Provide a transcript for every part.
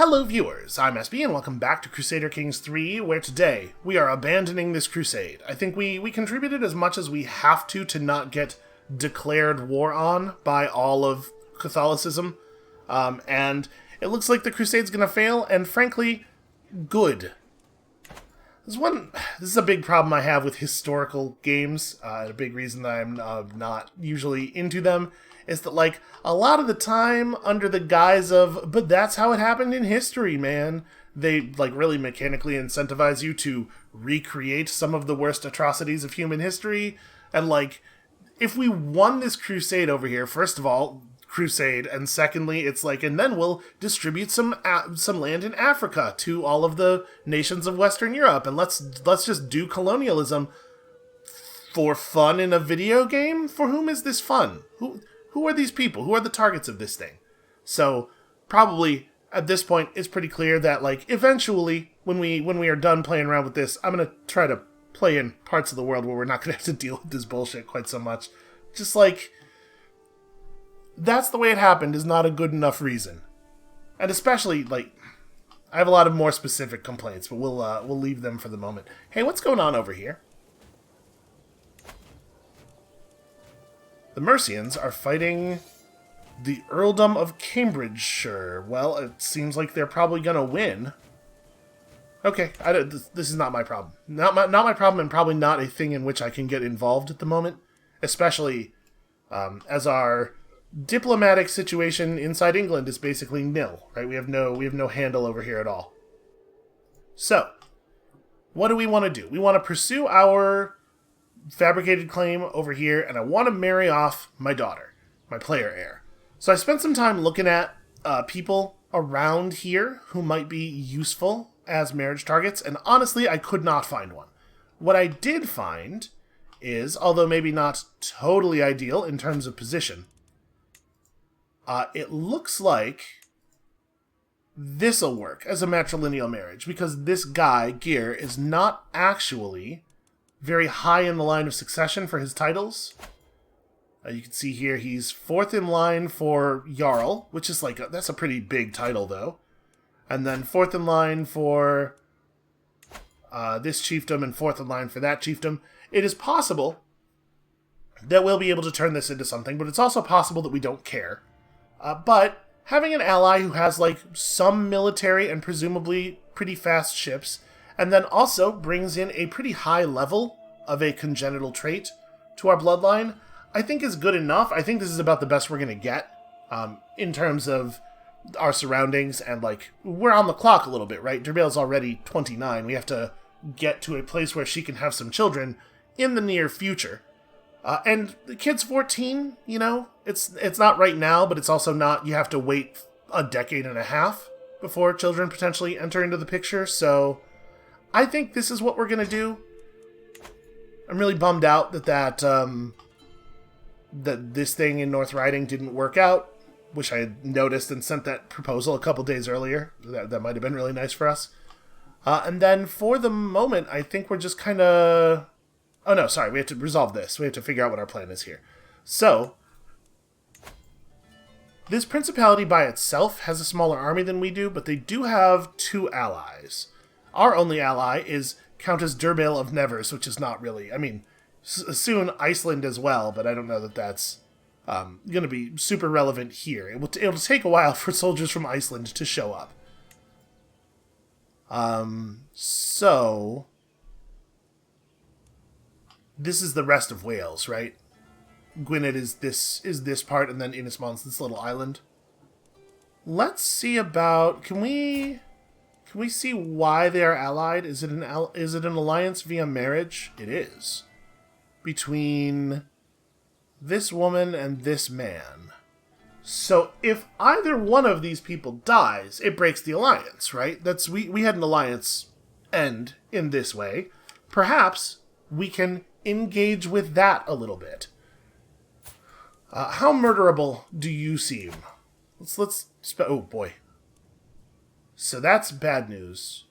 Hello viewers, I'm SB and welcome back to Crusader Kings III, where today we are abandoning this crusade. I think we contributed as much as we have to not get declared war on by all of Catholicism, and it looks like the crusade's gonna fail, and frankly, good. This is a big problem I have with historical games, and a big reason that I'm not usually into them, is that, like, a lot of the time, under the guise of, but that's how it happened in history, man, they, like, really mechanically incentivize you to recreate some of the worst atrocities of human history, and, like, if we won this crusade over here, first of all, crusade, and secondly, it's like, and then we'll distribute some land in Africa to all of the nations of Western Europe, and let's just do colonialism for fun in a video game? For whom is this fun? Who are these people? Who are the targets of this thing? So, probably, at this point, it's pretty clear that, like, eventually, when we are done playing around with this, I'm gonna try to play in parts of the world where we're not gonna have to deal with this bullshit quite so much. Just, like, that's the way it happened is not a good enough reason. And especially, like, I have a lot of more specific complaints, but we'll leave them for the moment. Hey, what's going on over here? The Mercians are fighting the Earldom of Cambridgeshire. Well, it seems like they're probably gonna win. Okay, this is not my problem. Not my problem, and probably not a thing in which I can get involved at the moment. Especially as our diplomatic situation inside England is basically nil. Right? We have no handle over here at all. So, what do we want to do? We want to pursue our fabricated claim over here, and I want to marry off my daughter, my player heir. So I spent some time looking at people around here who might be useful as marriage targets, and honestly, I could not find one. What I did find is, although maybe not totally ideal in terms of position, it looks like this'll work as a matrilineal marriage, because this guy, Gear, is not actually very high in the line of succession for his titles. You can see here he's 4th in line for Jarl, which is like, that's a pretty big title though. And then 4th in line for this chiefdom and 4th in line for that chiefdom. It is possible that we'll be able to turn this into something, but it's also possible that we don't care. But having an ally who has like some military and presumably pretty fast ships, and then also brings in a pretty high level of a congenital trait to our bloodline, I think is good enough. I think this is about the best we're going to get in terms of our surroundings, and, like, we're on the clock a little bit, right? Derbail's already 29. We have to get to a place where she can have some children in the near future. And the kid's 14, you know? It's not right now, but it's also not, you have to wait a decade and a half before children potentially enter into the picture, so I think this is what we're going to do. I'm really bummed out that this thing in North Riding didn't work out. Wish I had noticed and sent that proposal a couple days earlier. That might have been really nice for us. And then for the moment, I think we're just kind of... Oh no, sorry, we have to resolve this. We have to figure out what our plan is here. So, this principality by itself has a smaller army than we do, but they do have 2 allies. Our only ally is Countess Derbail of Nevers, which is not really... I mean, soon Iceland as well, but I don't know that that's going to be super relevant here. It'll take a while for soldiers from Iceland to show up. So... This is the rest of Wales, right? Gwynedd is this part, and then Inismond's this little island. Let's see about... Can we see why they are allied? Is it an alliance via marriage? It is. Between this woman and this man. So if either one of these people dies, it breaks the alliance, right? We had an alliance end in this way. Perhaps we can engage with that a little bit. How murderable do you seem? Oh boy. So that's bad news.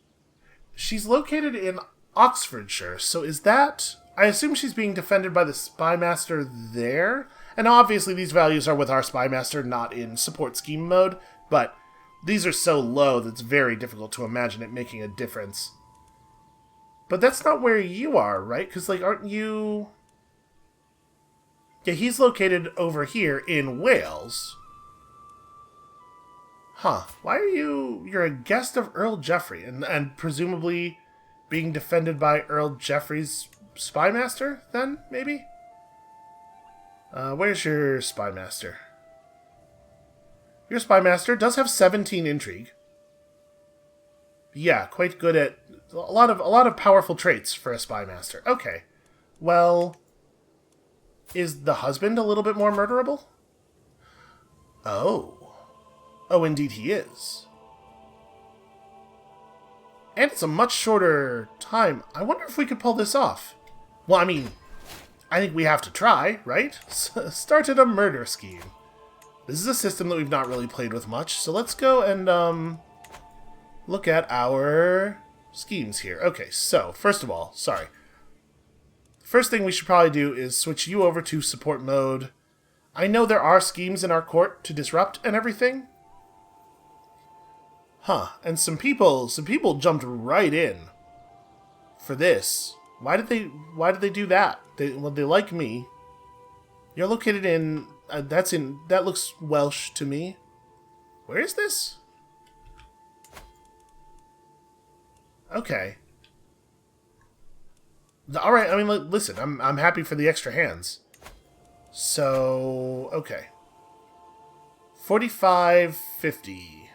She's located in Oxfordshire, so is that... I assume she's being defended by the Spymaster there? And obviously these values are with our Spymaster, not in support scheme mode, but These are so low that it's very difficult to imagine it making a difference. But that's not where you are, right? Because, like, aren't you... Yeah, he's located over here in Wales. Huh. Why are you... You're a guest of Earl Geoffrey, and presumably being defended by Earl Geoffrey's spymaster, then, maybe? Where's your spymaster? Your spymaster does have 17 intrigue. Yeah, quite good at... A lot of powerful traits for a spymaster. Okay. Well... Is the husband a little bit more murderable? Oh. Oh, indeed he is. And it's a much shorter time. I wonder if we could pull this off. Well, I mean, I think we have to try, right? Started a murder scheme. This is a system that we've not really played with much, so let's go and look at our schemes here. Okay, so, first of all, sorry. First thing we should probably do is switch you over to support mode. I know there are schemes in our court to disrupt and everything. Huh, and some people jumped right in for this. Why did they do that? They like me. You're located in that looks Welsh to me. Where is this? Okay. All right. I mean, listen. I'm happy for the extra hands. So okay. 45.50.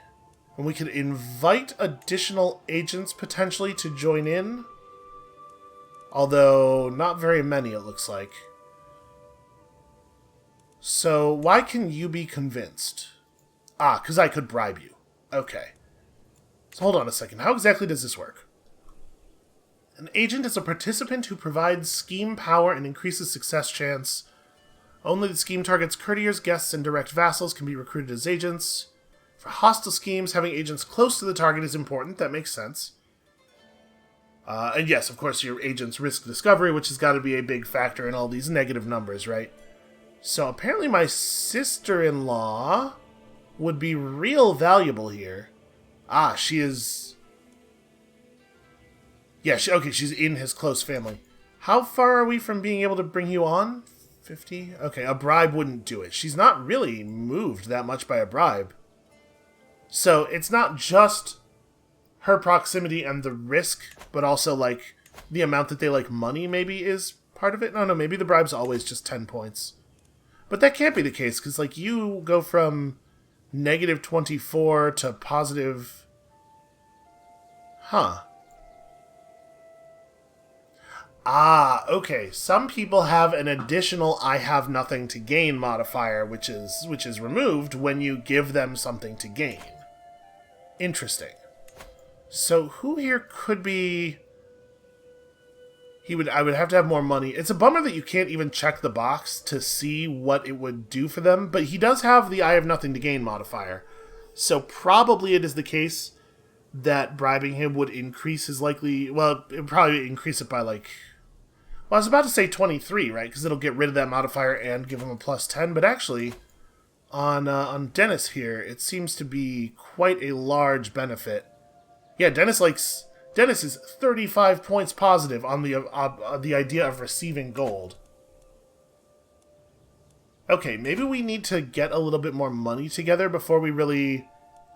And we could invite additional agents potentially to join in. Although not very many, it looks like. So why can you be convinced? Ah, because I could bribe you. Okay. So hold on a second. How exactly does this work? An agent is a participant who provides scheme power and increases success chance. Only the scheme target's courtiers, guests, and direct vassals can be recruited as agents. For hostile schemes, having agents close to the target is important. That makes sense. And yes, of course, your agents risk discovery, which has got to be a big factor in all these negative numbers, right? So apparently my sister-in-law would be real valuable here. Ah, she is... Yeah, she's in his close family. How far are we from being able to bring you on? 50? Okay, a bribe wouldn't do it. She's not really moved that much by a bribe. So it's not just her proximity and the risk, but also, like, the amount that they like money maybe is part of it. No, maybe the bribe's always just 10 points. But that can't be the case, because, like, you go from negative 24 to positive... Huh. Ah, okay. Some people have an additional I have nothing to gain modifier, which is removed when you give them something to gain. Interesting. So who here could be... I would have to have more money. It's a bummer that you can't even check the box to see what it would do for them, but he does have the I have nothing to gain modifier. So probably it is the case that bribing him would increase his likely... Well, it would probably increase it by, like... Well, I was about to say 23, right? Because it'll get rid of that modifier and give him a plus 10. But actually, on Dennis here, it seems to be quite a large benefit. Yeah, Dennis is 35 points positive on the idea of receiving gold. Okay, maybe we need to get a little bit more money together before we really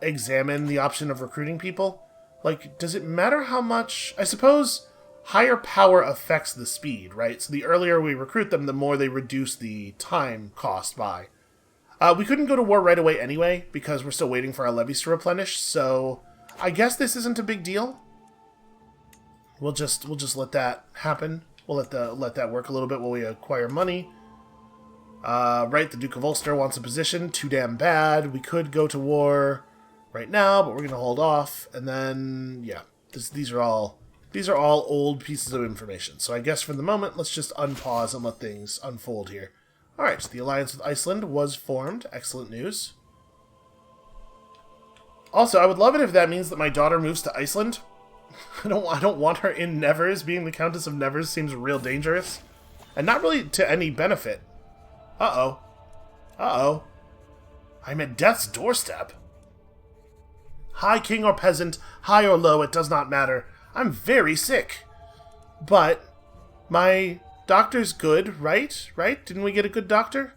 examine the option of recruiting people. Like, does it matter how much... I suppose higher power affects the speed, right? So the earlier we recruit them, the more they reduce the time cost by. We couldn't go to war right away anyway, because we're still waiting for our levies to replenish, so I guess this isn't a big deal. We'll just let that happen. We'll let that work a little bit while we acquire money. Right, the Duke of Ulster wants a position. Too damn bad. We could go to war right now, but we're going to hold off. And then, yeah, these are all old pieces of information. So I guess for the moment, let's just unpause and let things unfold here. Alright, so the alliance with Iceland was formed. Excellent news. Also, I would love it if that means that my daughter moves to Iceland. I don't want her in Nevers. Being the Countess of Nevers seems real dangerous. And not really to any benefit. Uh-oh. Uh-oh. I'm at death's doorstep. High king or peasant, high or low, it does not matter. I'm very sick. But my doctor's good, right? Right? Didn't we get a good doctor?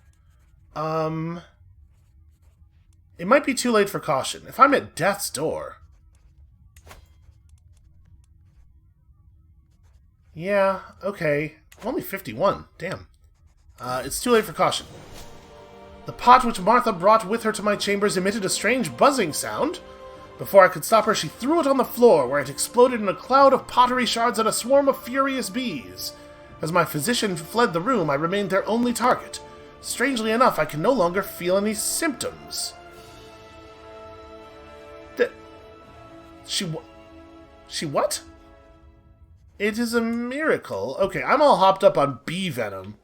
It might be too late for caution. If I'm at death's door... Yeah, okay. I'm only 51. Damn. It's too late for caution. The pot which Martha brought with her to my chambers emitted a strange buzzing sound. Before I could stop her, she threw it on the floor, where it exploded in a cloud of pottery shards and a swarm of furious bees. As my physician fled the room, I remained their only target. Strangely enough, I can no longer feel any symptoms. She what? It is a miracle. Okay, I'm all hopped up on bee venom.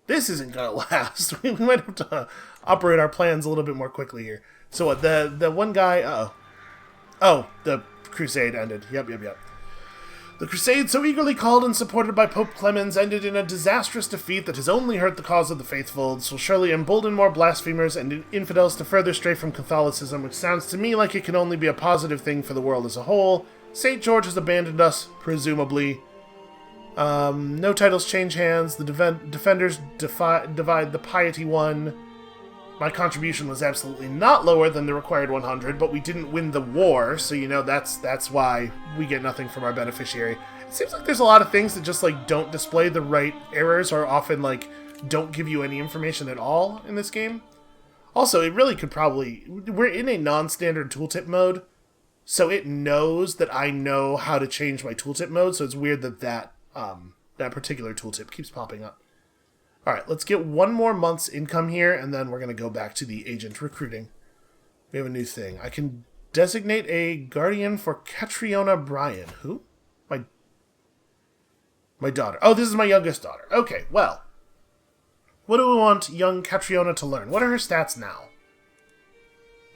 This isn't gonna last. We might have to operate our plans a little bit more quickly here. So what, the one guy... Oh, the crusade ended. Yep. The crusade, so eagerly called and supported by Pope Clemens, ended in a disastrous defeat that has only hurt the cause of the faithful. This will surely embolden more blasphemers and infidels to further stray from Catholicism, which sounds to me like it can only be a positive thing for the world as a whole. St. George has abandoned us, presumably. No titles change hands. The defenders divide the piety one. My contribution was absolutely not lower than the required 100, but we didn't win the war, so that's why we get nothing from our beneficiary. It seems like there's a lot of things that just don't display the right errors, or often don't give you any information at all in this game. Also, it really could probably... We're in a non-standard tooltip mode, so it knows that I know how to change my tooltip mode, so it's weird that particular tooltip keeps popping up. Alright, let's get one more month's income here, and then we're going to go back to the agent recruiting. We have a new thing. I can designate a guardian for Catriona Bryan. Who? My daughter. Oh, this is my youngest daughter. Okay, well. What do we want young Catriona to learn? What are her stats now?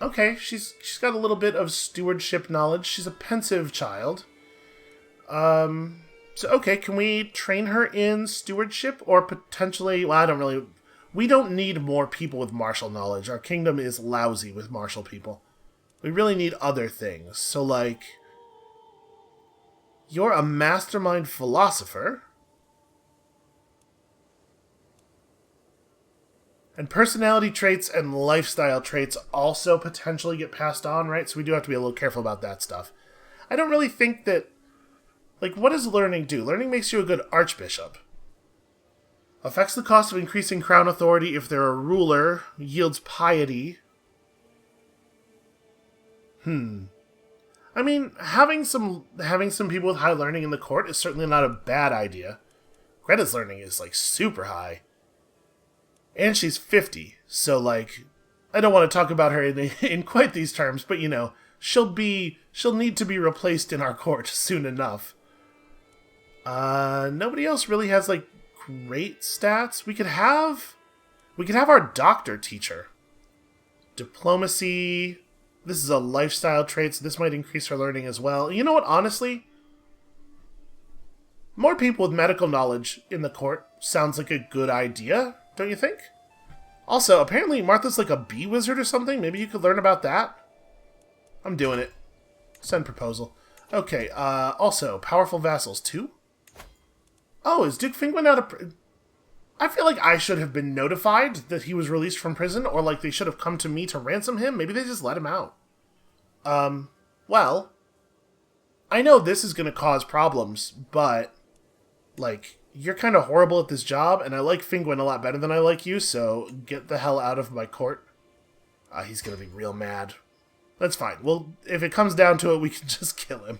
Okay, she's got a little bit of stewardship knowledge. She's a pensive child. So, okay, can we train her in stewardship? Or potentially... Well, we don't need more people with martial knowledge. Our kingdom is lousy with martial people. We really need other things. So, you're a mastermind philosopher. And personality traits and lifestyle traits also potentially get passed on, right? So we do have to be a little careful about that stuff. I don't really think that... what does learning do? Learning makes you a good archbishop. Affects the cost of increasing crown authority if they're a ruler. Yields piety. I mean, having some people with high learning in the court is certainly not a bad idea. Greta's learning is, super high. And she's 50, so, I don't want to talk about her in quite these terms, but, she'll need to be replaced in our court soon enough. Nobody else really has, great stats. We could have our doctor teacher. Diplomacy. This is a lifestyle trait, so this might increase her learning as well. You know what, honestly? More people with medical knowledge in the court sounds like a good idea, don't you think? Also, apparently Martha's a bee wizard or something. Maybe you could learn about that. I'm doing it. Send proposal. Okay, also, powerful vassals, too? Oh, is Duke Fingwin out of... I feel like I should have been notified that he was released from prison, or they should have come to me to ransom him. Maybe they just let him out. Well, I know this is going to cause problems, but, you're kind of horrible at this job, and I like Fingwin a lot better than I like you, so get the hell out of my court. He's going to be real mad. That's fine. Well, if it comes down to it, we can just kill him.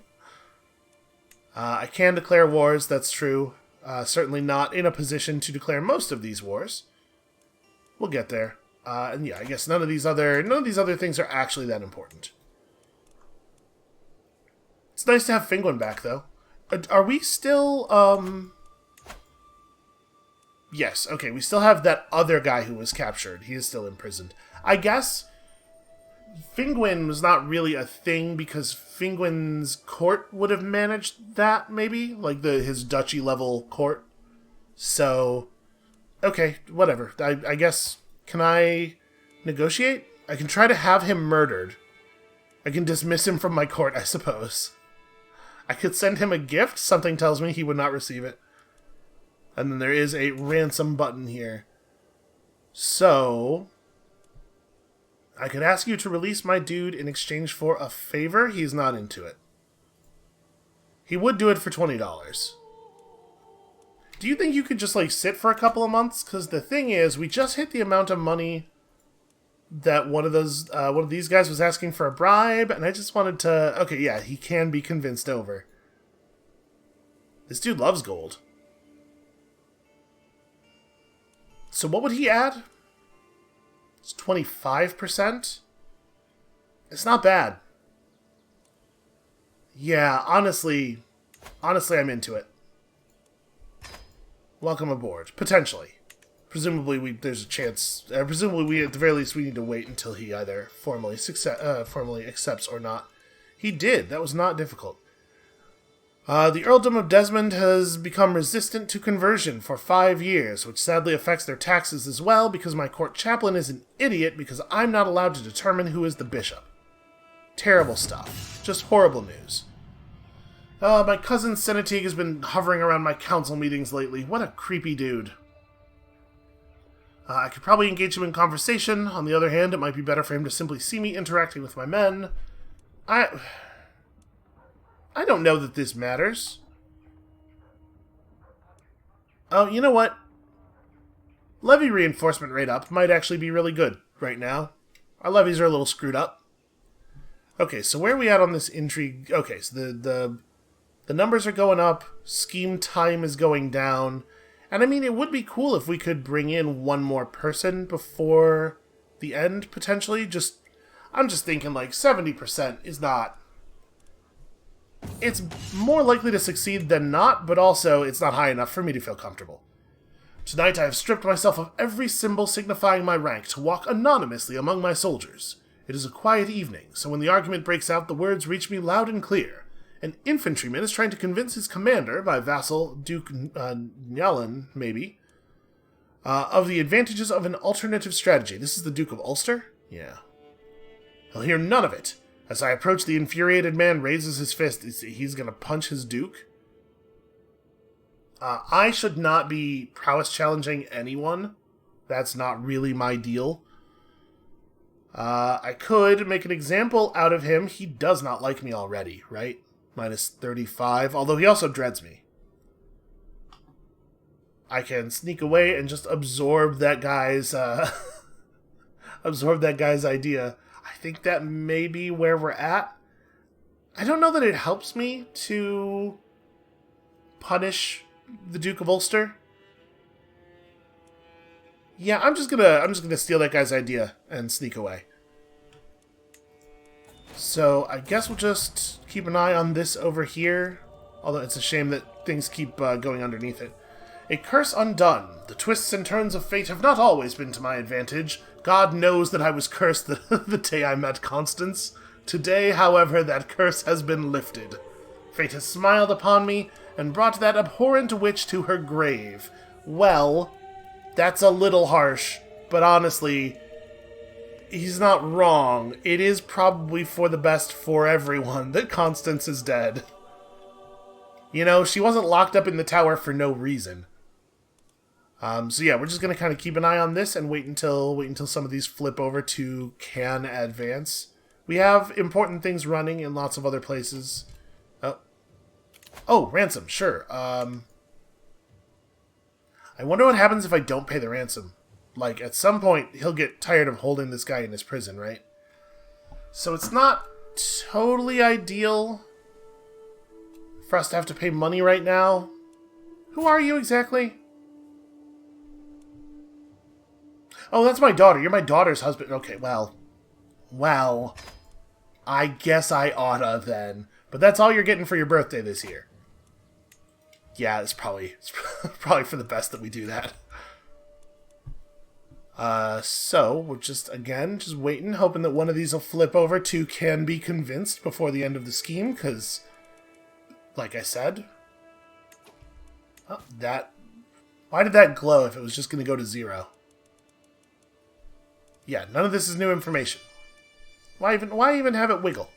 I can declare wars, that's true. Certainly not in a position to declare most of these wars. We'll get there. And yeah, I guess none of these other things are actually that important. It's nice to have Fingwin back, though. Are we still, Yes, okay, we still have that other guy who was captured. He is still imprisoned. I guess Fingwin was not really a thing because Fingwin's court would have managed that, maybe? His duchy-level court. So, okay, whatever. I guess, can I negotiate? I can try to have him murdered. I can dismiss him from my court, I suppose. I could send him a gift. Something tells me he would not receive it. And then there is a ransom button here. So, I could ask you to release my dude in exchange for a favor. He's not into it. He would do it for $20. Do you think you could just, like, sit for a couple of months? Because the thing is, we just hit the amount of money that one of these guys was asking for a bribe, and I just wanted to... Okay, yeah, he can be convinced over. This dude loves gold. So what would he add? It's 25%? It's not bad. Yeah, honestly, I'm into it. Welcome aboard. Potentially. Presumably, there's a chance... presumably, at the very least, we need to wait until he either formally accepts or not. He did. That was not difficult. The Earldom of Desmond has become resistant to conversion for 5 years, which sadly affects their taxes as well, because my court chaplain is an idiot because I'm not allowed to determine who is the bishop. Terrible stuff. Just horrible news. My cousin Senetig has been hovering around my council meetings lately. What a creepy dude. I could probably engage him in conversation. On the other hand, it might be better for him to simply see me interacting with my men. I don't know that this matters. Oh, you know what? Levy reinforcement rate up might actually be really good right now. Our levies are a little screwed up. Okay, so where are we at on this intrigue? Okay, so the numbers are going up, scheme time is going down, and I mean, it would be cool if we could bring in one more person before the end, potentially. I'm just thinking, like, 70% is not... It's more likely to succeed than not, but also it's not high enough for me to feel comfortable. Tonight I have stripped myself of every symbol signifying my rank to walk anonymously among my soldiers. It is a quiet evening, so when the argument breaks out, the words reach me loud and clear. An infantryman is trying to convince his commander, my vassal, Duke Nyalan, maybe, of the advantages of an alternative strategy. This is the Duke of Ulster? Yeah. He'll hear none of it. As I approach, the infuriated man raises his fist. He's going to punch his duke. I should not be prowess challenging anyone. That's not really my deal. I could make an example out of him. He does not like me already, right? Minus 35, although he also dreads me. I can sneak away and just absorb that guy's idea. I think that may be where we're at. I don't know that it helps me to punish the Duke of Ulster. Yeah, I'm just gonna steal that guy's idea and sneak away. So I guess we'll just keep an eye on this over here. Although it's a shame that things keep going underneath it. A curse undone. The twists and turns of fate have not always been to my advantage. God knows that I was cursed the day I met Constance. Today, however, that curse has been lifted. Fate has smiled upon me and brought that abhorrent witch to her grave. Well, that's a little harsh, but honestly, he's not wrong. It is probably for the best for everyone that Constance is dead. You know, she wasn't locked up in the tower for no reason. So yeah, we're just gonna kind of keep an eye on this and wait until some of these flip over to can advance. We have important things running in lots of other places. Oh, ransom, sure. I wonder what happens if I don't pay the ransom. Like, at some point, he'll get tired of holding this guy in his prison, right? So it's not totally ideal for us to have to pay money right now. Who are you exactly? Oh, that's my daughter. You're my daughter's husband. Okay, well, I guess I oughta then. But that's all you're getting for your birthday this year. Yeah, it's probably for the best that we do that. So we're just waiting, hoping that one of these will flip over to can be convinced before the end of the scheme, because, like I said, why did that glow if it was just going to go to 0? Yeah, none of this is new information. Why even have it wiggle?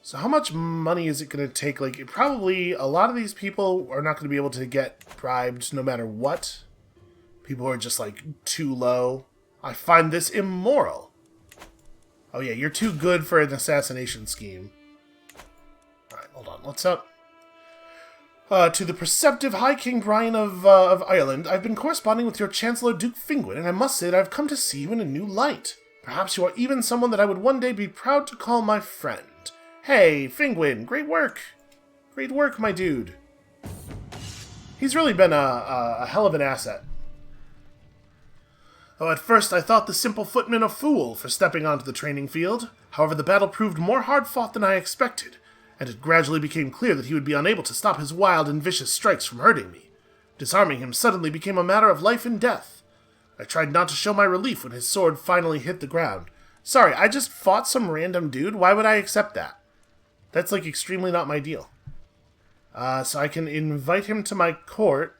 So how much money is it going to take? Like, probably a lot of these people are not going to be able to get bribed no matter what. People are just, like, too low. I find this immoral. Oh, yeah, you're too good for an assassination scheme. Alright, hold on. What's up? To the perceptive High King Brian of Ireland, I've been corresponding with your Chancellor Duke Fingwin, and I must say that I've come to see you in a new light. Perhaps you are even someone that I would one day be proud to call my friend. Hey, Fingwin, great work. Great work, my dude. He's really been a hell of an asset. Oh, at first I thought the simple footman a fool for stepping onto the training field. However, the battle proved more hard-fought than I expected, and it gradually became clear that he would be unable to stop his wild and vicious strikes from hurting me. Disarming him suddenly became a matter of life and death. I tried not to show my relief when his sword finally hit the ground. Sorry, I just fought some random dude. Why would I accept that? That's, like, extremely not my deal. So I can invite him to my court.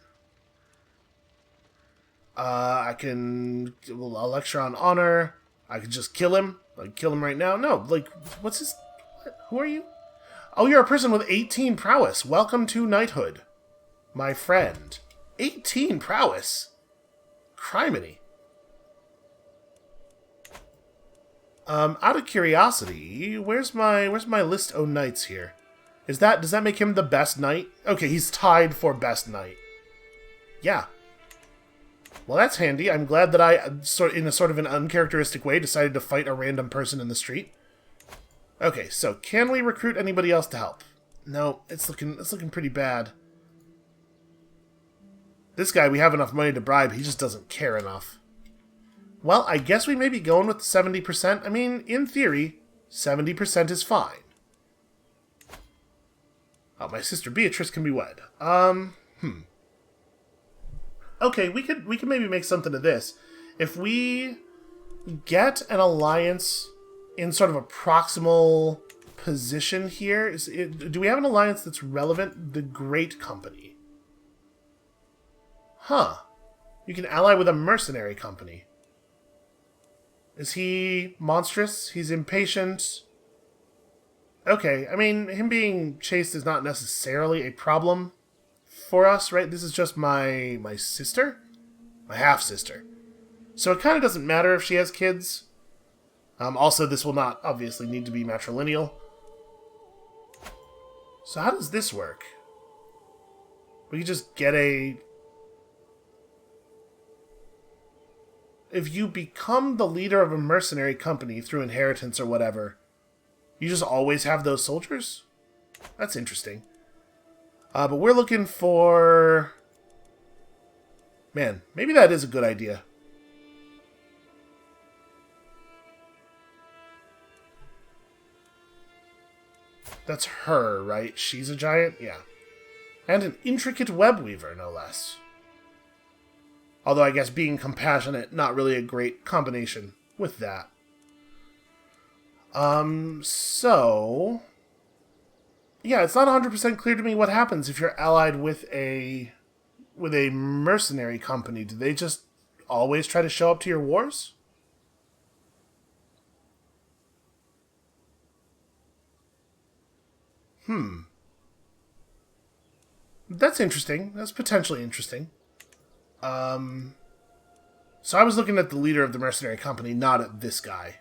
I'll lecture on honor. I can just kill him. Like, kill him right now. No, like, what's his... Who are you? Oh, you're a person with 18 prowess. Welcome to knighthood, my friend. 18 prowess? Criminy. Out of curiosity, where's my list o' knights here? Does that make him the best knight? Okay, he's tied for best knight. Yeah. Well, that's handy. I'm glad that I, in a sort of an uncharacteristic way, decided to fight a random person in the street. Okay, so can we recruit anybody else to help? No, it's looking pretty bad. This guy, we have enough money to bribe. He just doesn't care enough. Well, I guess we may be going with 70%. I mean, in theory, 70% is fine. Oh, my sister Beatrice can be wed. Okay, we could maybe make something of this. If we get an alliance in sort of a proximal position here, do we have an alliance that's relevant? The Great Company. Huh. You can ally with a mercenary company. Is he monstrous? He's impatient. Okay, I mean, him being chaste is not necessarily a problem for us, right? This is just my sister? My half-sister. So it kind of doesn't matter if she has kids. Also, this will not obviously need to be matrilineal. So how does this work? We can just get a... If you become the leader of a mercenary company through inheritance or whatever, you just always have those soldiers? That's interesting. But we're looking for... Man, maybe that is a good idea. That's her, right? She's a giant? Yeah. And an intricate web weaver, no less. Although I guess being compassionate, not really a great combination with that. So... Yeah, it's not 100% clear to me what happens if you're allied with a mercenary company. Do they just always try to show up to your wars? That's interesting. That's potentially interesting. So I was looking at the leader of the mercenary company, not at this guy.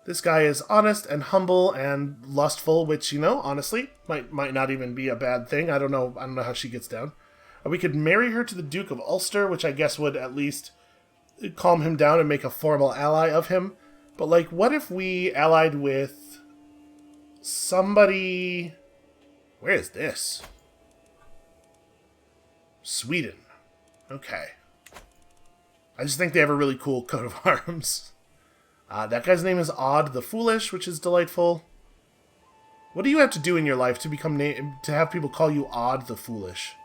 This guy is honest and humble and lustful, which, you know, honestly, might not even be a bad thing. I don't know how she gets down. We could marry her to the Duke of Ulster, which I guess would at least calm him down and make a formal ally of him. But, like, what if we allied with somebody... Where is this? Sweden. Okay. I just think they have a really cool coat of arms. That guy's name is Odd the Foolish, which is delightful. What do you have to do in your life to become to have people call you Odd the Foolish?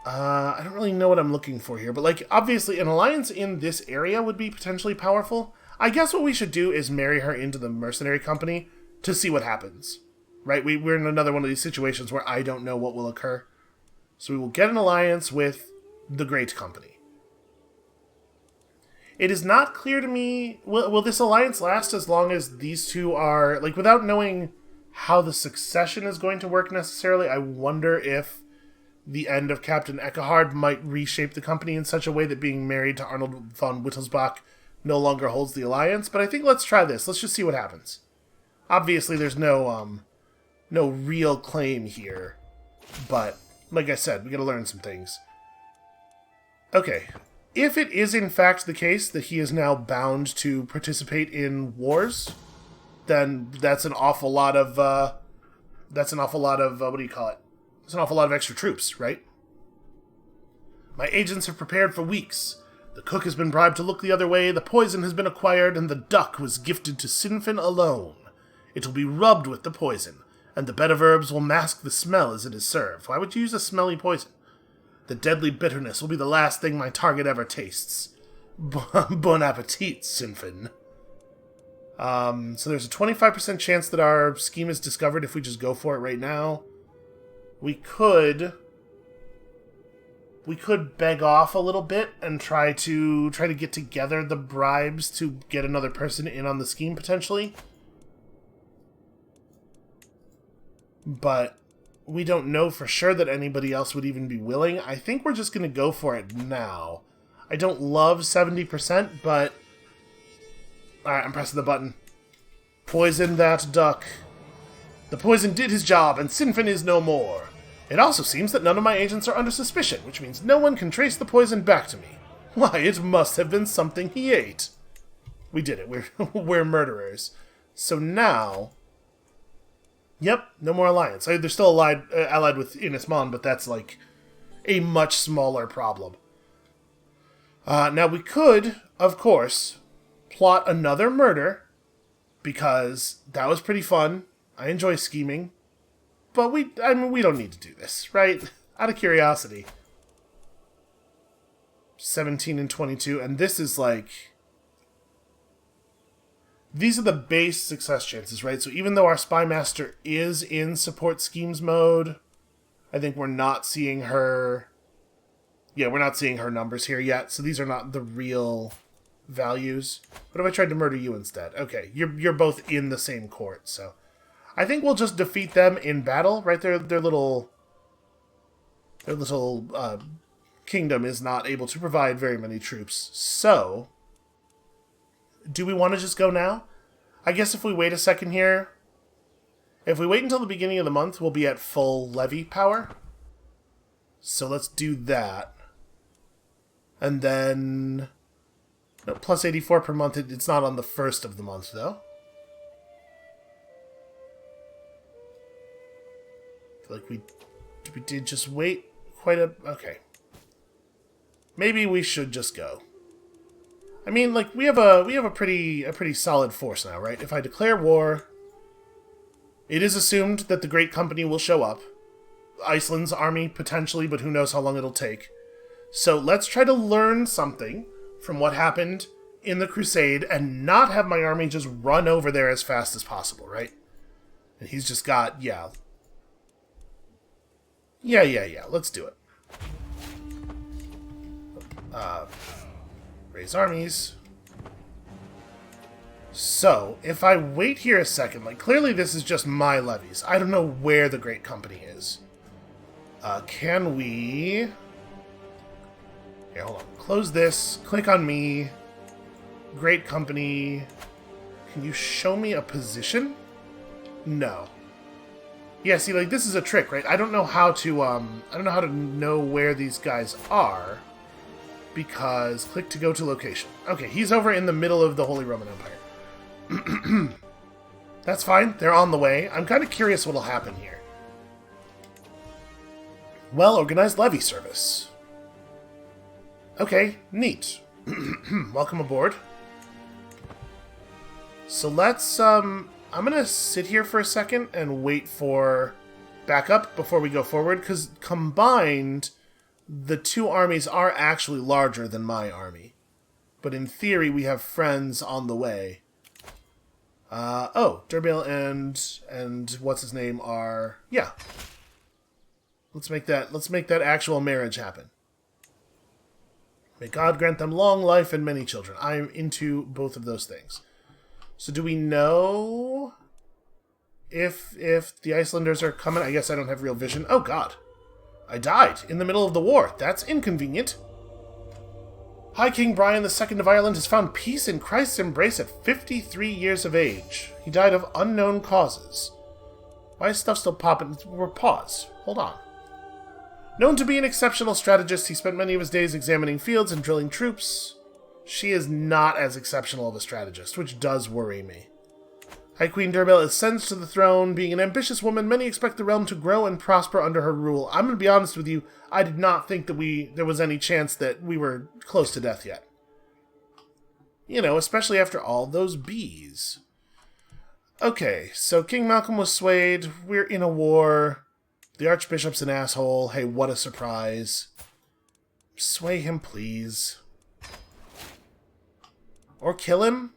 I don't really know what I'm looking for here, but, like, obviously an alliance in this area would be potentially powerful. I guess what we should do is marry her into the mercenary company to see what happens. Right? We're in another one of these situations where I don't know what will occur. So we will get an alliance with the Great Company. It is not clear to me, will this alliance last as long as these two are, like, without knowing how the succession is going to work necessarily, I wonder if the end of Captain Eckehard might reshape the company in such a way that being married to Arnold von Wittelsbach no longer holds the alliance, but I think let's try this. Let's just see what happens. Obviously, there's no real claim here, but like I said, we gotta learn some things. Okay, if it is in fact the case that he is now bound to participate in wars, then that's an awful lot of, what do you call it? It's an awful lot of extra troops, right? My agents have prepared for weeks. The cook has been bribed to look the other way, the poison has been acquired, and the duck was gifted to Sinfin alone. It will be rubbed with the poison, and the bed of herbs will mask the smell as it is served. Why would you use a smelly poison? The deadly bitterness will be the last thing my target ever tastes. Bon appetit, Sinfin. So there's a 25% chance that our scheme is discovered if we just go for it right now. We could beg off a little bit and try to get together the bribes to get another person in on the scheme potentially. But we don't know for sure that anybody else would even be willing. I think we're just going to go for it now. I don't love 70%, but... Alright, I'm pressing the button. Poison that duck. The poison did his job, and Sinfin is no more. It also seems that none of my agents are under suspicion, which means no one can trace the poison back to me. Why, it must have been something he ate. We did it. We're murderers. So now... Yep, no more alliance. They're still allied with Inismon, but that's like a much smaller problem. Now we could, of course, plot another murder, because that was pretty fun. I enjoy scheming. But we don't need to do this, right? Out of curiosity. 17 and 22, and this is like... These are the base success chances, right? So even though our Spy Master is in support schemes mode, I think we're not seeing her... Yeah, we're not seeing her numbers here yet, so these are not the real values. What if I tried to murder you instead? Okay, you're both in the same court, so... I think we'll just defeat them in battle, right? Their little kingdom is not able to provide very many troops. So, do we want to just go now? I guess if we wait a second here, if we wait until the beginning of the month, we'll be at full levy power. So let's do that. And then, no, plus 84 per month. It's not on the first of the month, though. Like we did just wait quite a... Okay. Maybe we should just go. I mean, like, we have a pretty solid force now, right? If I declare war, it is assumed that the Great Company will show up. Iceland's army, potentially, but who knows how long it'll take. So let's try to learn something from what happened in the Crusade and not have my army just run over there as fast as possible, right? And he's just got, yeah, let's do it. Raise armies. So, if I wait here a second, like, clearly this is just my levies. I don't know where the Great Company is. Can we... Here, hold on. Close this. Click on me. Great Company. Can you show me a position? No. Yeah, see, like, this is a trick, right? I don't know how to, know where these guys are, because click to go to location. Okay, he's over in the middle of the Holy Roman Empire. That's fine, they're on the way. I'm kind of curious what'll happen here. Well-organized levy service. Okay, neat. Welcome aboard. So let's, I'm gonna sit here for a second and wait for backup before we go forward, because combined, the two armies are actually larger than my army. But in theory, we have friends on the way. Durbil and what's his name are... Yeah. Let's make that actual marriage happen. May God grant them long life and many children. I'm into both of those things. So do we know if the Icelanders are coming? I guess I don't have real vision. Oh, God. I died in the middle of the war. That's inconvenient. High King Brian II of Ireland has found peace in Christ's embrace at 53 years of age. He died of unknown causes. Why is stuff still popping? We're paused. Hold on. Known to be an exceptional strategist, he spent many of his days examining fields and drilling troops. She is not as exceptional of a strategist, which does worry me. High Queen Durbel ascends to the throne. Being an ambitious woman, many expect the realm to grow and prosper under her rule. I'm going to be honest with you, I did not think that there was any chance that we were close to death yet. You know, especially after all those bees. Okay, so King Malcolm was swayed. We're in a war. The Archbishop's an asshole. Hey, what a surprise. Sway him, please. Or kill him?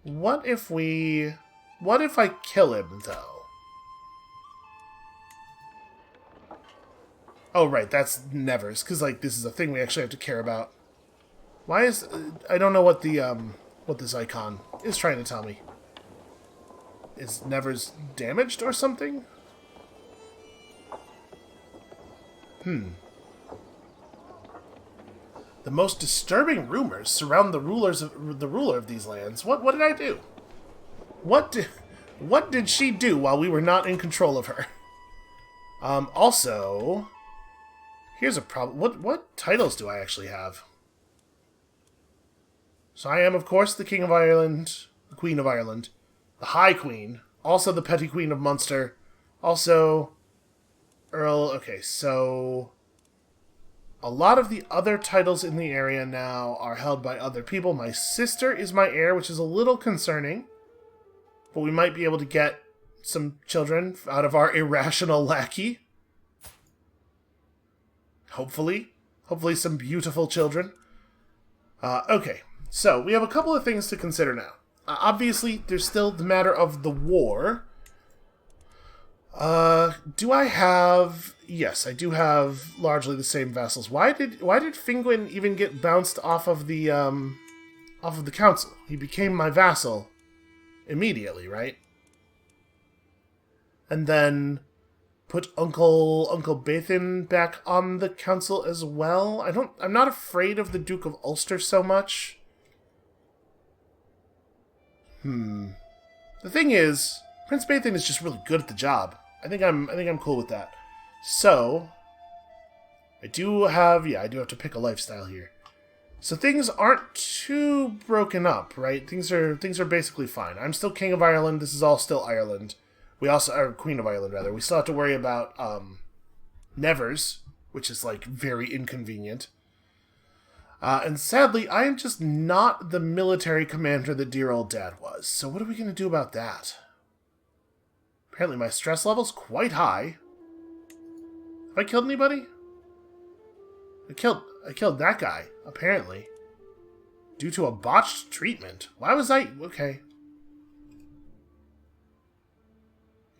What if I kill him, though? Oh, right, that's Nevers, because, like, this is a thing we actually have to care about. Why is... I don't know what the, what this icon is trying to tell me. Is Nevers damaged or something? The most disturbing rumors surround the ruler of these lands. What did I do? What did she do while we were not in control of her? Also, here's a problem. What titles do I actually have? So I am, of course, the King of Ireland, the Queen of Ireland, the High Queen, also the Petty Queen of Munster, also Earl. Okay, so a lot of the other titles in the area now are held by other people. My sister is my heir, which is a little concerning. But we might be able to get some children out of our irrational lackey. Hopefully. Hopefully some beautiful children. Okay, so we have a couple of things to consider now. Obviously, there's still the matter of the war. Do I have... Yes, I do have largely the same vassals. Why did Finguin even get bounced off of the council? He became my vassal immediately, right? And then put Uncle Bathan back on the council as well. I'm not afraid of the Duke of Ulster so much. The thing is, Prince Bathan is just really good at the job. I think I'm cool with that. So, I do have to pick a lifestyle here. So things aren't too broken up, right? Things are basically fine. I'm still King of Ireland. This is all still Ireland. We also are Queen of Ireland, rather. We still have to worry about Nevers, which is like very inconvenient. And sadly, I am just not the military commander that dear old dad was. So what are we going to do about that? Apparently my stress level's quite high. Have I killed anybody? I killed that guy, apparently. Due to a botched treatment. Why was I... Okay.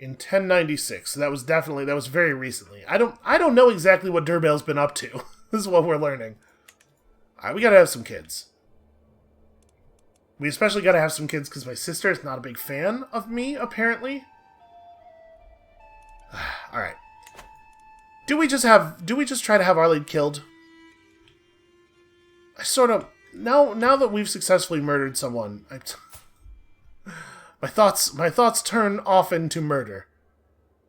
In 1096. So that was very recently. I don't know exactly what Durbel's been up to. This is what we're learning. Alright, we gotta have some kids. We especially gotta have some kids because my sister is not a big fan of me, apparently. Alright. Do we just try to have Arlene killed? I sort of... Now that we've successfully murdered someone, my thoughts turn often to murder.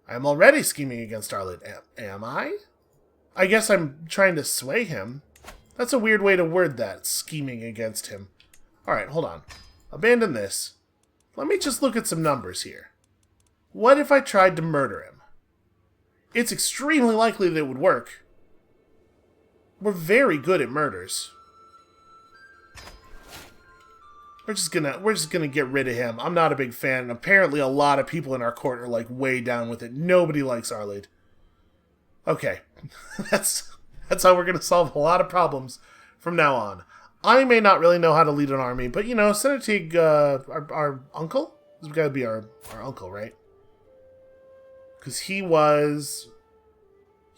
I am already scheming against Arlen. Am I? I guess I'm trying to sway him. That's a weird way to word that, scheming against him. Alright, hold on. Abandon this. Let me just look at some numbers here. What if I tried to murder him? It's extremely likely that it would work. We're very good at murders. We're just gonna get rid of him. I'm not a big fan. Apparently a lot of people in our court are like way down with it. Nobody likes Arlade. Okay. That's how we're gonna solve a lot of problems from now on. I may not really know how to lead an army, but you know, Senator Teague, our uncle? This has got to be our uncle, right? Because he was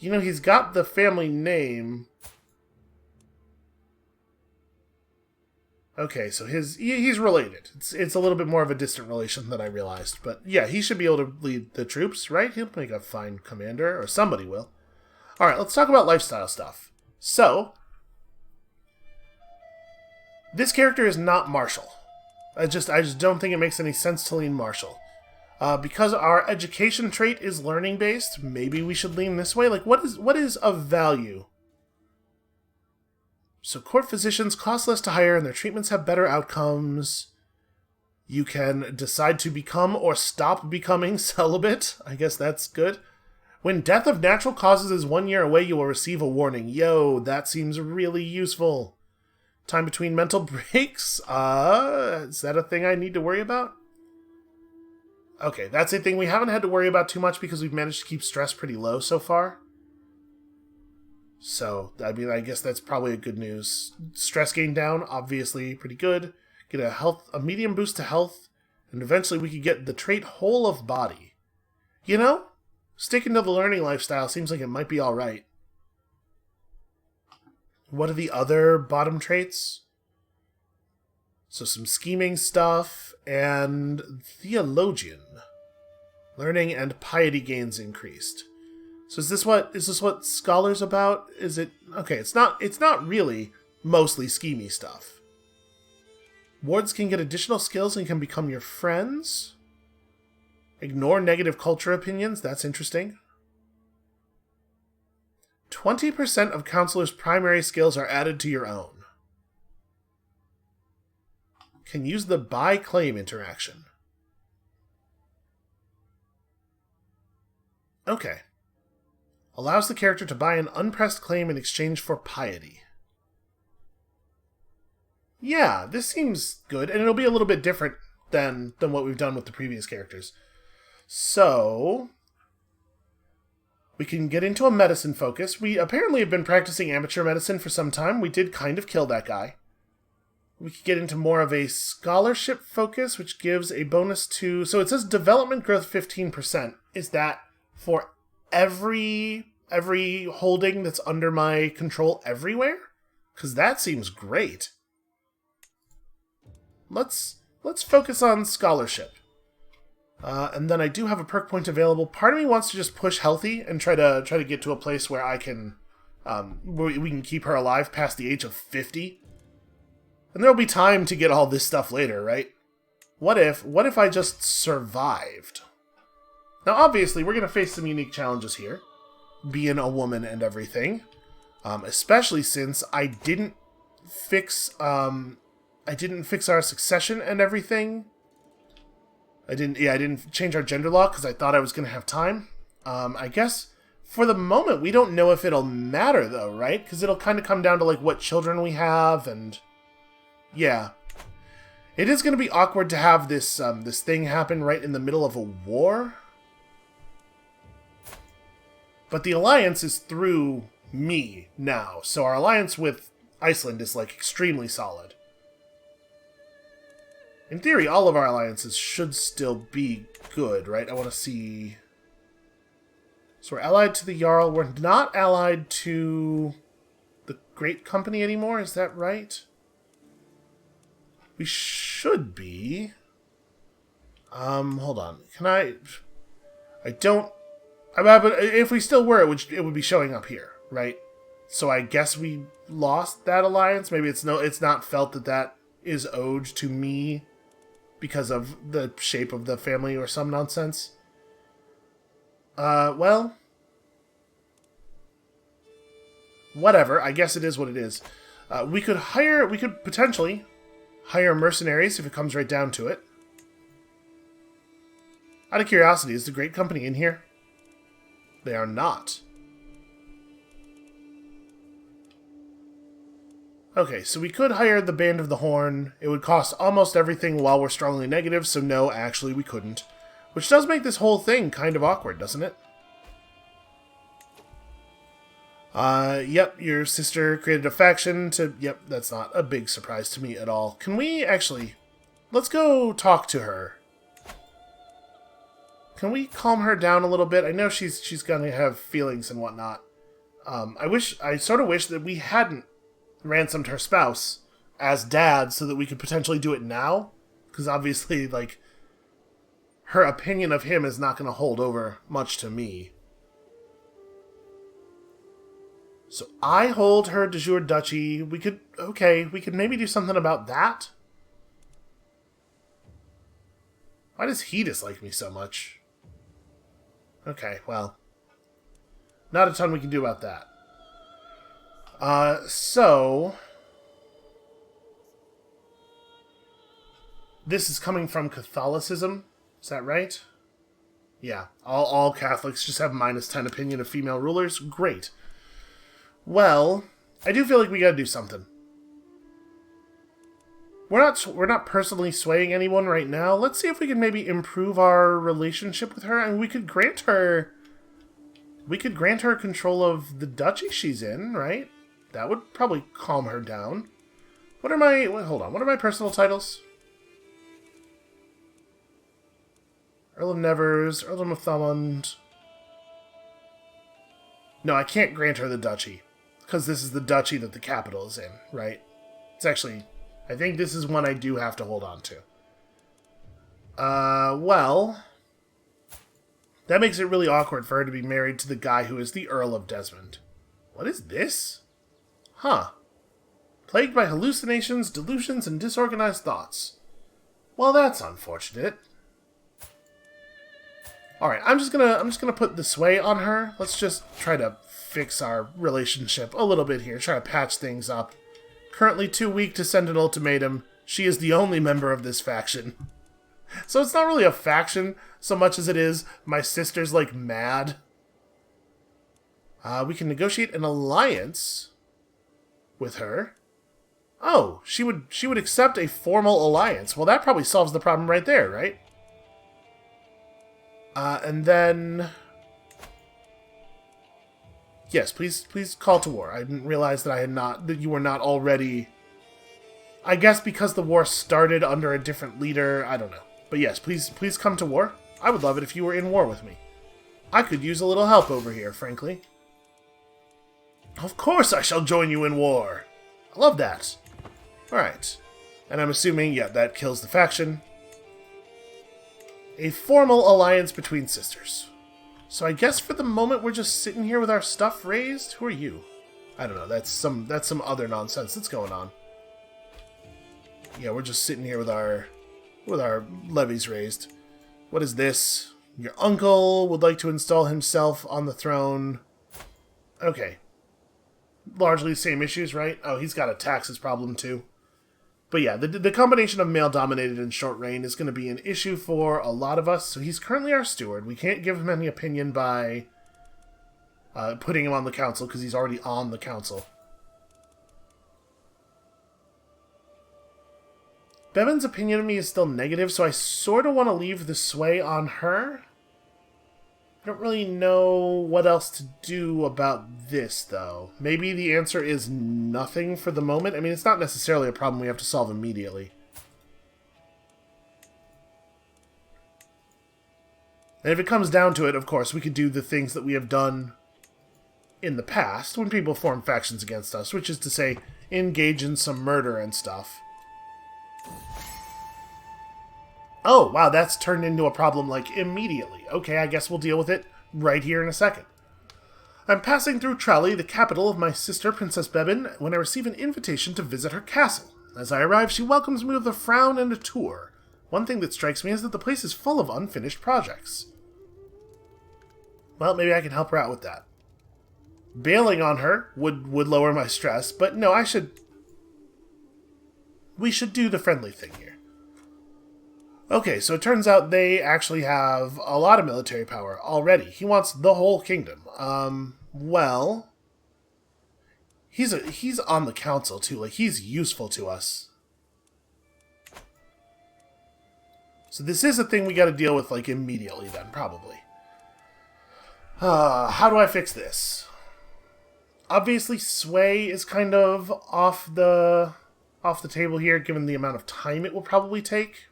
You know, he's got the family name. Okay, so he's related. It's a little bit more of a distant relation than I realized. But yeah, he should be able to lead the troops, right? He'll make a fine commander, or somebody will. Alright, let's talk about lifestyle stuff. So, this character is not martial. I just don't think it makes any sense to lean martial. Because our education trait is learning based, maybe we should lean this way. Like, what is of value? So court physicians cost less to hire and their treatments have better outcomes. You can decide to become or stop becoming celibate. I guess that's good. When death of natural causes is 1 year away, you will receive a warning. Yo, that seems really useful. Time between mental breaks? Is that a thing I need to worry about? Okay, that's a thing we haven't had to worry about too much because we've managed to keep stress pretty low so far. So, I mean, I guess that's probably a good news. Stress gain down, obviously pretty good. Get a medium boost to health, and eventually we could get the trait whole of body. You know, sticking to the learning lifestyle seems like it might be alright. What are the other bottom traits? So some scheming stuff, and theologian. Learning and piety gains increased. So is this what Scholar's about? Is it okay, it's not really mostly schemy stuff. Wards can get additional skills and can become your friends. Ignore negative culture opinions, that's interesting. 20% of counselor's primary skills are added to your own. Can use the buy claim interaction. Okay. Allows the character to buy an unpressed claim in exchange for piety. Yeah, this seems good, and it'll be a little bit different than what we've done with the previous characters. So, we can get into a medicine focus. We apparently have been practicing amateur medicine for some time. We did kind of kill that guy. We could get into more of a scholarship focus, which gives a bonus to... So it says development growth 15%. Is that for every holding that's under my control everywhere? Because that seems great. Let's focus on scholarship. And then I do have a perk point available. Part of me wants to just push healthy and try to get to a place where I can where we can keep her alive past the age of 50. And there'll be time to get all this stuff later, right? What if I just survived? Now, obviously, we're going to face some unique challenges here, being a woman and everything, especially since I didn't fix our succession and everything. I didn't change our gender law because I thought I was going to have time. I guess for the moment we don't know if it'll matter though, right? Because it'll kind of come down to like what children we have, and yeah, it is going to be awkward to have this this thing happen right in the middle of a war. But the alliance is through me now, so our alliance with Iceland is like extremely solid. In theory, all of our alliances should still be good, right? I want to see... So we're allied to the Jarl. We're not allied to the Great Company anymore, is that right? We should be. Hold on. Can I don't... But if we still were, it would be showing up here, right? So I guess we lost that alliance. Maybe it's not felt that is owed to me because of the shape of the family or some nonsense. Well, whatever. I guess it is what it is. We could potentially hire mercenaries if it comes right down to it. Out of curiosity, is the Great Company in here? They are not. Okay, so we could hire the Band of the Horn. It would cost almost everything while we're strongly negative, so no, actually we couldn't. Which does make this whole thing kind of awkward, doesn't it? Yep, your sister created a faction to... Yep, that's not a big surprise to me at all. Can we actually... Let's go talk to her. Can we calm her down a little bit? I know she's gonna have feelings and whatnot. I sort of wish that we hadn't ransomed her spouse as dad so that we could potentially do it now. Because obviously, like, her opinion of him is not going to hold over much to me. So I hold her de jure duchy. We could maybe do something about that. Why does he dislike me so much? Okay, well, not a ton we can do about that. So this is coming from Catholicism, is that right? Yeah, all Catholics just have -10 opinion of female rulers. Great. Well, I do feel like we gotta do something. We're not personally swaying anyone right now. Let's see if we can maybe improve our relationship with her, and we could grant her control of the duchy she's in, right? That would probably calm her down. What are my personal titles? Earl of Nevers, Earl of Northumberland. No, I can't grant her the duchy, because this is the duchy that the capital is in, right? It's actually, I think this is one I do have to hold on to. Well, that makes it really awkward for her to be married to the guy who is the Earl of Desmond. What is this? Huh. Plagued by hallucinations, delusions, and disorganized thoughts. Well, that's unfortunate. Alright, I'm just gonna put the sway on her. Let's just try to fix our relationship a little bit here. Try to patch things up. Currently too weak to send an ultimatum. She is the only member of this faction. So it's not really a faction so much as it is my sister's, like, mad. We can negotiate an alliance with her. Oh, she would accept a formal alliance. Well, that probably solves the problem right there, right? And then... Yes, please call to war. I didn't realize that you were not already... I guess because the war started under a different leader, I don't know. But yes, please come to war. I would love it if you were in war with me. I could use a little help over here, frankly. Of course I shall join you in war. I love that. Alright. And I'm assuming, yeah, that kills the faction. A formal alliance between sisters. So I guess for the moment we're just sitting here with our stuff raised? Who are you? I don't know, that's some other nonsense that's going on. Yeah, we're just sitting here with our levies raised. What is this? Your uncle would like to install himself on the throne. Okay. Largely the same issues, right? Oh, he's got a taxes problem too. But yeah, the combination of male-dominated and short reign is going to be an issue for a lot of us. So he's currently our steward. We can't give him any opinion by putting him on the council, because he's already on the council. Bevan's opinion of me is still negative, so I sort of want to leave the sway on her. I don't really know what else to do about this, though. Maybe the answer is nothing for the moment. I mean, it's not necessarily a problem we have to solve immediately. And if it comes down to it, of course, we could do the things that we have done in the past when people form factions against us, which is to say, engage in some murder and stuff. Oh, wow, that's turned into a problem, like, immediately. Okay, I guess we'll deal with it right here in a second. I'm passing through Tralee, the capital of my sister, Princess Bebin, when I receive an invitation to visit her castle. As I arrive, she welcomes me with a frown and a tour. One thing that strikes me is that the place is full of unfinished projects. Well, maybe I can help her out with that. Bailing on her would lower my stress, but no, we should do the friendly thing here. Okay, so it turns out they actually have a lot of military power already. He wants the whole kingdom. Well, he's on the council too. Like, he's useful to us. So this is a thing we got to deal with, like, immediately then, probably. How do I fix this? Obviously, sway is kind of off the table here, given the amount of time it will probably take.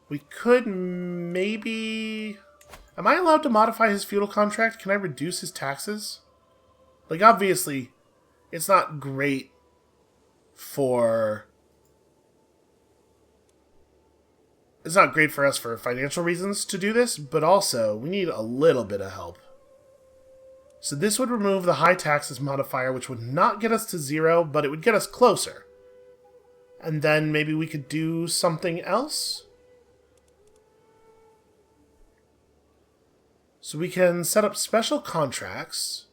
We could maybe... Am I allowed to modify his feudal contract? Can I reduce his taxes? Like, obviously, it's not great for... It's not great for us for financial reasons to do this, but also, we need a little bit of help. So this would remove the high taxes modifier, which would not get us to 0, but it would get us closer. And then maybe we could do something else? So we can set up special contracts.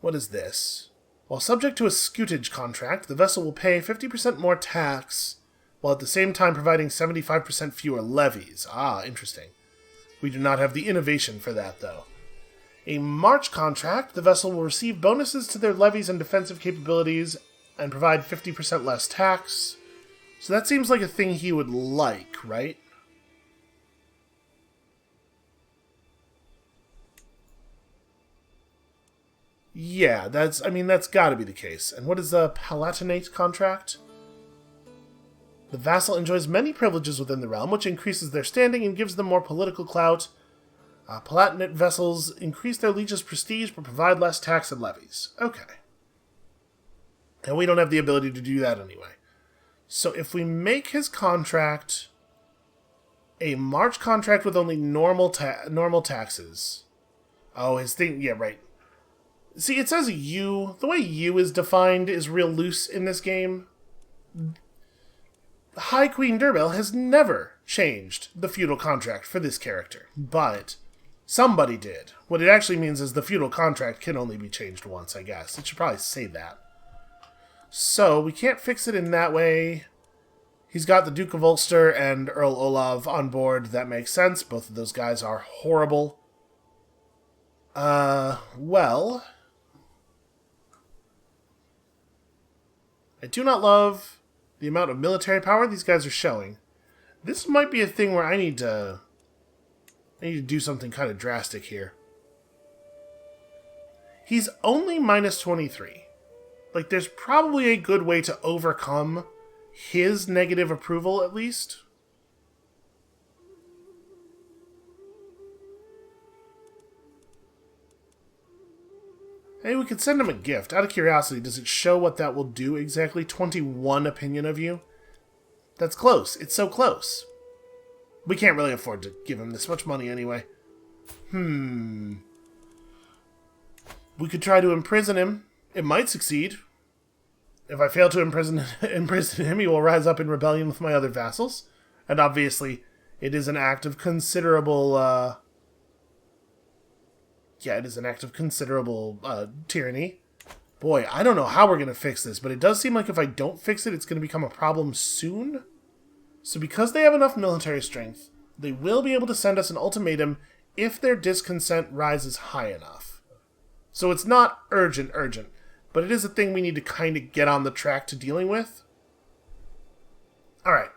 What is this? While subject to a scutage contract, the vessel will pay 50% more tax, while at the same time providing 75% fewer levies. Ah, interesting. We do not have the innovation for that, though. A march contract, the vessel will receive bonuses to their levies and defensive capabilities, and provide 50% less tax. So that seems like a thing he would like, right? Yeah, that's gotta be the case. And what is the Palatinate contract? The vassal enjoys many privileges within the realm, which increases their standing and gives them more political clout. Palatinate vessels increase their liege's prestige, but provide less tax and levies. Okay. And we don't have the ability to do that anyway. So if we make his contract a March contract with only normal taxes... Oh, his thing... Yeah, right. See, it says U. The way U is defined is real loose in this game. High Queen Durbel has never changed the feudal contract for this character, but somebody did. What it actually means is the feudal contract can only be changed once, I guess. It should probably say that. So, we can't fix it in that way. He's got the Duke of Ulster and Earl Olav on board. That makes sense. Both of those guys are horrible. Well... I do not love the amount of military power these guys are showing. This might be a thing where I need to do something kind of drastic here. He's only minus 23. Like, there's probably a good way to overcome his negative approval, at least. Hey, we could send him a gift. Out of curiosity, does it show what that will do exactly? 21 opinion of you? That's close. It's so close. We can't really afford to give him this much money anyway. We could try to imprison him. It might succeed. If I fail to imprison him, he will rise up in rebellion with my other vassals. And obviously, it is an act of considerable... Yeah, it is an act of considerable tyranny. Boy, I don't know how we're going to fix this, but it does seem like if I don't fix it, it's going to become a problem soon. So because they have enough military strength, they will be able to send us an ultimatum if their discontent rises high enough. So it's not urgent, but it is a thing we need to kind of get on the track to dealing with. Alright.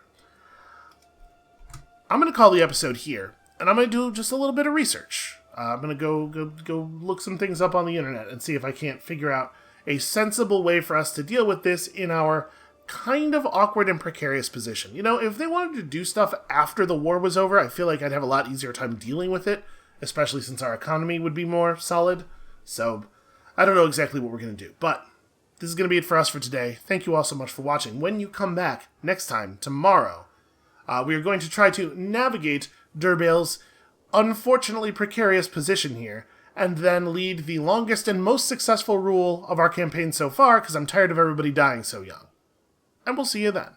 I'm going to call the episode here, and I'm going to do just a little bit of research. I'm going to go look some things up on the internet and see if I can't figure out a sensible way for us to deal with this in our kind of awkward and precarious position. You know, if they wanted to do stuff after the war was over, I feel like I'd have a lot easier time dealing with it, especially since our economy would be more solid. So, I don't know exactly what we're going to do, but this is going to be it for us for today. Thank you all so much for watching. When you come back next time, tomorrow, we are going to try to navigate Durbel's unfortunately precarious position here, and then lead the longest and most successful rule of our campaign so far, because I'm tired of everybody dying so young. And we'll see you then.